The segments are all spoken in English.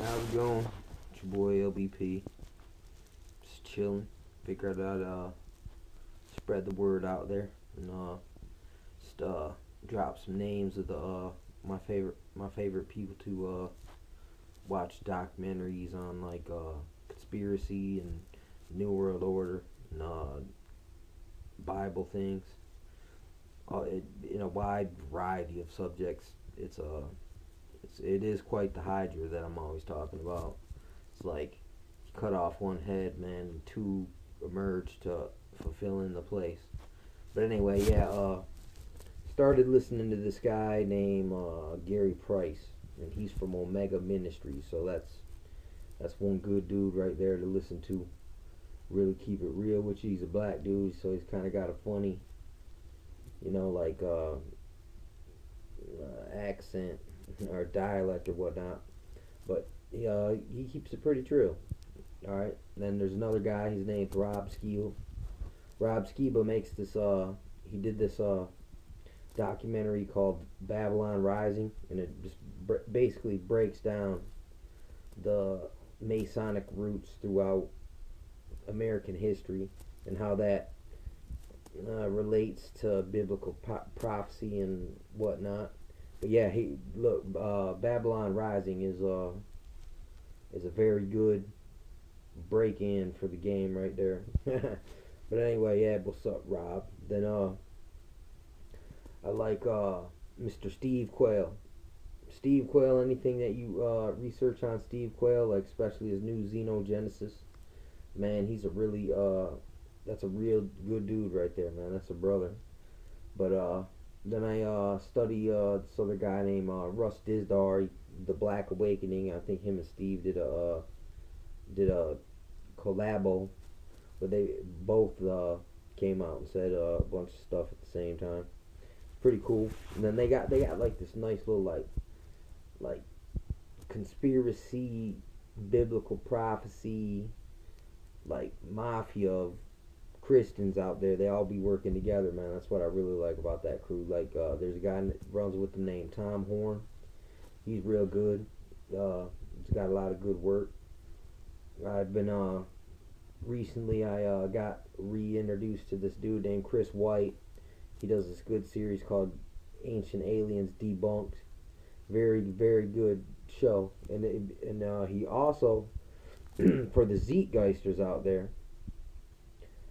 How's it going? It's your boy LBP. Just chilling. Figured I'd spread the word out there and just drop some names of the my favorite people to watch documentaries on, like conspiracy and New World Order and Bible things. In a wide variety of subjects. It is quite the hydra that I'm always talking about. It's like you cut off one head, man, and two emerge to fulfill in the place. But anyway, yeah, started listening to this guy named Gary Price, and he's from Omega Ministries, so that's one good dude right there to listen to. Really keep it real with you. He's a black dude, so he's kind of got a funny, like accent or dialect or whatnot, but he keeps it pretty true. All right. Then there's another guy. His name's Rob Skiba. Rob Skiba makes this. He did this documentary called Babylon Rising, and it just basically breaks down the Masonic roots throughout American history and how that relates to biblical prophecy and whatnot. But yeah, Babylon Rising is a very good break in for the game right there. But anyway, yeah, what's up, Rob? Then I like Mr. Steve Quayle. Steve Quayle, anything that you research on Steve Quayle, like especially his new Xenogenesis, man, he's a really that's a real good dude right there, man. That's a brother. But then I study this other guy named Russ Dizdar, The Black Awakening. I think him and Steve did a collabo, but they both came out and said a bunch of stuff at the same time. Pretty cool. And then they got like this nice little like conspiracy, biblical prophecy, like mafia of Christians out there. They all be working together, man. That's what I really like about that crew. Like there's a guy that runs with them named Tom Horn. He's real good. He's got a lot of good work. I've been recently I got reintroduced to this dude named Chris White. He does this good series called Ancient Aliens Debunked. Very, very good show. And he also for the Zeitgeisters out there,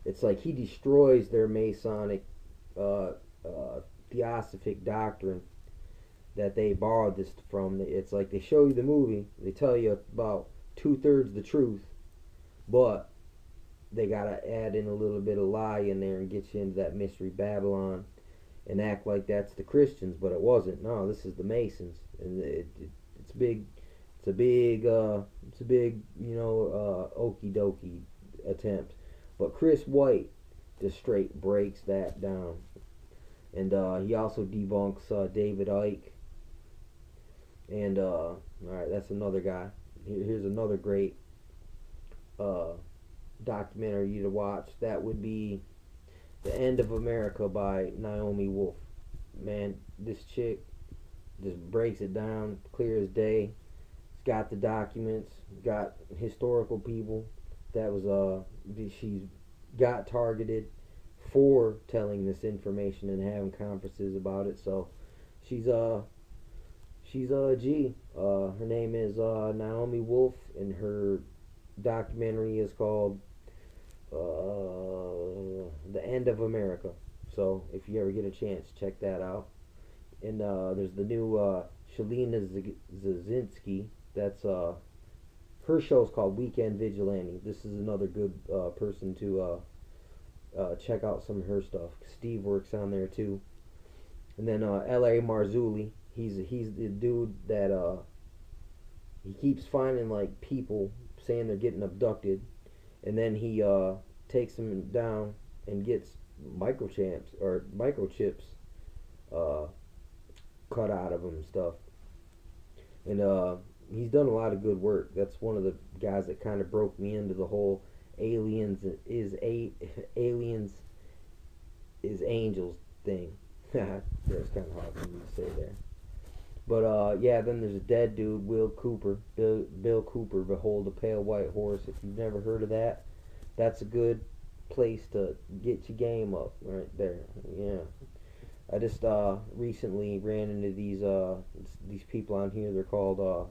it's like he destroys their Masonic theosophic doctrine that they borrowed this from. It's like they show you the movie, they tell you about 2/3 the truth, but they gotta add in a little bit of lie in there and get you into that mystery Babylon and act like that's the Christians, but it wasn't. No, this is the Masons, and it's big. It's a big, okie dokie attempt. But Chris White just straight breaks that down. And he also debunks David Icke. And, alright, that's another guy. Here's another great documentary to watch. That would be The End of America by Naomi Wolf. Man, this chick just breaks it down clear as day. It's got the documents, got historical people that was she's got targeted for telling this information and having conferences about it. So she's a G. Her name is Naomi Wolf, and her documentary is called The End of America. So if you ever get a chance, check that out. And there's the new Shalina Zazinski. That's her show's called Weekend Vigilante. This is another good person to check out some of her stuff. Steve works on there too. And then L.A. Marzulli. He's the dude that he keeps finding like people saying they're getting abducted, and then he takes them down and gets microchips cut out of them and stuff. And he's done a lot of good work. That's one of the guys that kind of broke me into the whole aliens is angels thing. That's kind of hard for me to say there. But yeah, then there's a dead dude, Bill Cooper, Behold the Pale White Horse. If you've never heard of that, that's a good place to get your game up right there. Yeah. I just recently ran into these people on here. They're called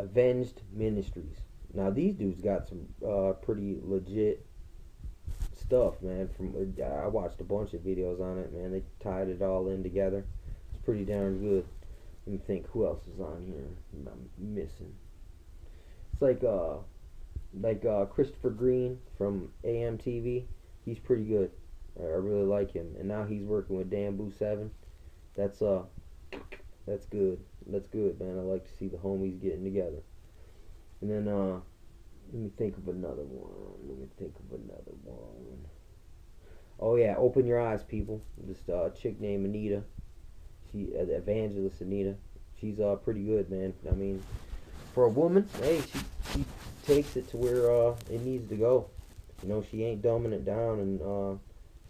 Avenged Ministries. Now these dudes got some pretty legit stuff, man. From I watched a bunch of videos on it, man. They tied it all in together. It's pretty darn good. Let me think, who else is on here? I'm missing. It's like Christopher Green from AMTV. He's pretty good. I really like him. And now he's working with Bamboo 7. That's that's good. That's good, man. I like to see the homies getting together. And then let me think of another one. Oh yeah, Open Your Eyes, people. This chick named Anita. She evangelist Anita. She's pretty good, man. I mean, for a woman, hey, she takes it to where it needs to go. You know, she ain't dumbing it down and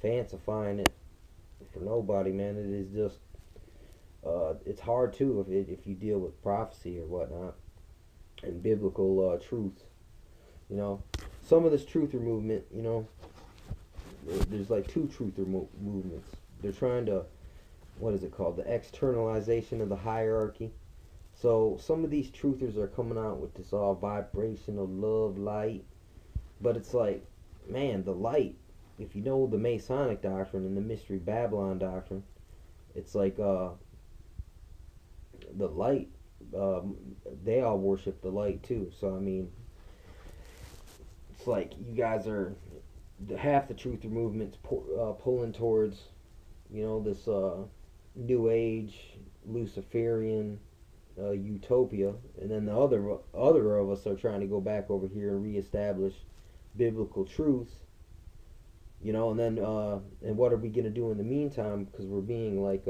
fancifying it for nobody, man. It is just it's hard too if you deal with prophecy or whatnot and biblical truth. You know, some of this truther movement, you know, there's like two truther movements. They're trying to, what is it called, the externalization of the hierarchy. So some of these truthers are coming out with this all vibrational love light, but it's like, man, the light, if you know the Masonic doctrine and the Mystery Babylon doctrine, it's like the light, they all worship the light too. So I mean, it's like you guys are half the truther movement's pulling towards, you know, this new age Luciferian utopia, and then the other of us are trying to go back over here and reestablish biblical truth. You know, and then and what are we gonna do in the meantime? Because we're being like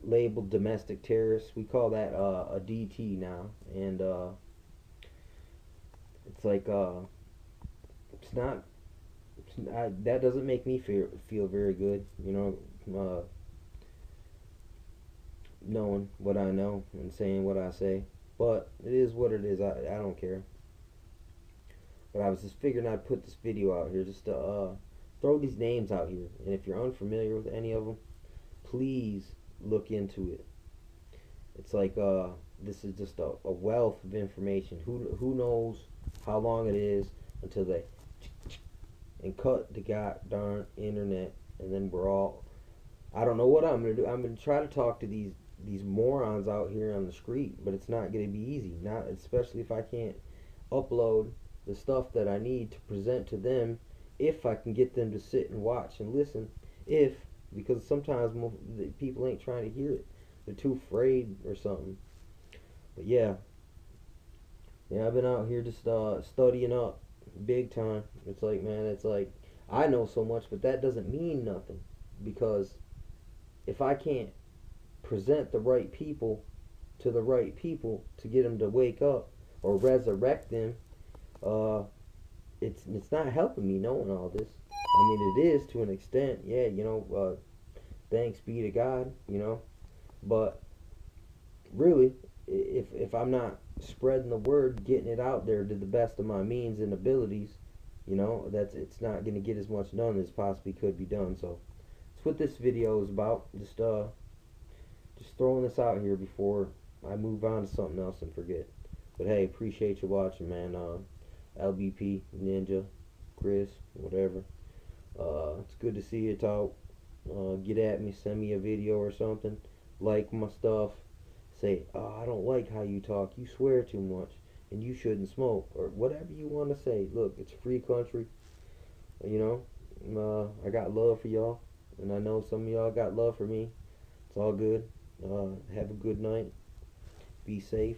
labeled domestic terrorists. We call that a DT now, and it's like it's not. That doesn't make me feel very good. You know, knowing what I know and saying what I say. But it is what it is. I don't care. But I was just figuring I'd put this video out here just to throw these names out here. And if you're unfamiliar with any of them, please look into it. It's like this is just a wealth of information. Who knows how long it is until they and cut the goddamn internet, and then we're all. I don't know what I'm gonna do. I'm gonna try to talk to these morons out here on the street, but it's not gonna be easy. Not especially if I can't upload the stuff that I need to present to them. If I can get them to sit and watch and listen, because sometimes the people ain't trying to hear it. They're too afraid or something. But yeah, I've been out here just studying up big time. It's like, man, it's like I know so much, but that doesn't mean nothing, because if I can't present the right people to the right people to get them to wake up or resurrect them, it's not helping me knowing all this. I mean, it is to an extent, yeah, you know, thanks be to God, you know, but really, if I'm not spreading the word, getting it out there to the best of my means and abilities, you know, it's not going to get as much done as possibly could be done. So that's what this video is about. Just throwing this out here before I move on to something else and forget. But hey, appreciate you watching, man. LBP, Ninja, Chris, whatever. It's good to see you talk. Get at me, send me a video or something. Like my stuff. Say, oh, I don't like how you talk. You swear too much, and you shouldn't smoke, or whatever you want to say. Look, it's a free country. You know, I got love for y'all, and I know some of y'all got love for me. It's all good. Have a good night. Be safe.